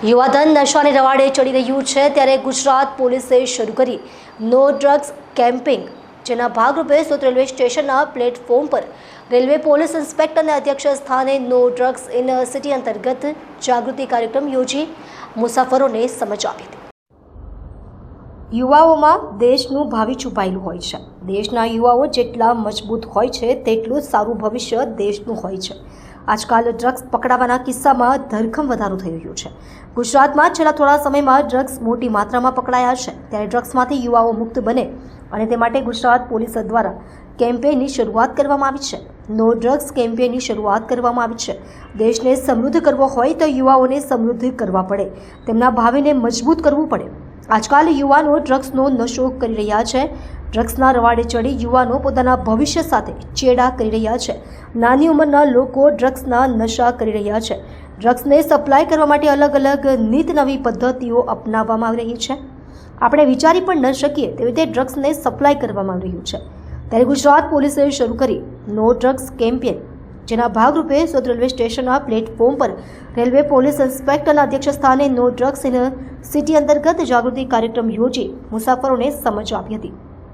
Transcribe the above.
યુવાધન નશાની રવાડે ચડી રહ્યું છે ત્યારે ગુજરાત પોલીસે શરૂ કરી નો ડ્રગ્સ કેમ્પિંગ, જેના ભાગરૂપે સુરત રેલવે સ્ટેશનના પ્લેટફોર્મ પર રેલવે પોલીસ ઇન્સ્પેક્ટરના અધ્યક્ષ સ્થાને નો ડ્રગ્સ ઇન સિટી અંતર્ગત જાગૃતિ કાર્યક્રમ યોજી મુસાફરોને સમજ આપી હતી। યુવાઓમાં દેશનું ભાવિ છુપાયેલું હોય છે। દેશના યુવાઓ જેટલા મજબૂત હોય છે તેટલું સારું ભવિષ્ય દેશનું હોય છે। આજકાલ ડ્રગ્સ પકડાવાના કિસ્સામાં ધરખમ વધારો થઈ રહ્યો છે। ગુજરાતમાં છેલ્લા થોડા સમયમાં ડ્રગ્સ મોટી માત્રામાં પકડાયા છે, ત્યારે ડ્રગ્સમાંથી યુવાઓ મુક્ત બને અને તે માટે ગુજરાત પોલીસ દ્વારા કેમ્પેઇનની શરૂઆત કરવામાં આવી છે। નો ડ્રગ્સ કેમ્પેઇનની શરૂઆત કરવામાં આવી છે। દેશને સમૃદ્ધ કરવો હોય તો યુવાઓને સમૃદ્ધ કરવા પડે, તેમના ભાવિને મજબૂત કરવું પડે। આજકાલ યુવાનો ડ્રગ્સનો નશો કરી રહ્યા છે। ડ્રગ્સના રવાડે ચડી યુવાનો પોતાના ભવિષ્ય સાથે ચેડા કરી રહ્યા છે। નાની ઉંમરના લોકો ડ્રગ્સના નશા કરી રહ્યા છે। ડ્રગ્સને સપ્લાય કરવા માટે અલગ અલગ નીત નવી પદ્ધતિઓ અપનાવવામાં આવી રહી છે। આપણે વિચારી પણ ન શકીએ તેવી રીતે ડ્રગ્સને સપ્લાય કરવામાં આવી રહ્યું છે। ત્યારે ગુજરાત પોલીસે શરૂ કરી નો ડ્રગ્સ કેમ્પેઇન, જેના ભાગરૂપે સુરત રેલવે સ્ટેશનના પ્લેટફોર્મ પર રેલવે પોલીસ ઇન્સ્પેક્ટરના અધ્યક્ષ સ્થાને નો ડ્રગ્સ ઇન સિટી અંતર્ગત જાગૃતિ કાર્યક્રમ યોજી મુસાફરોને સમજ આપી હતી।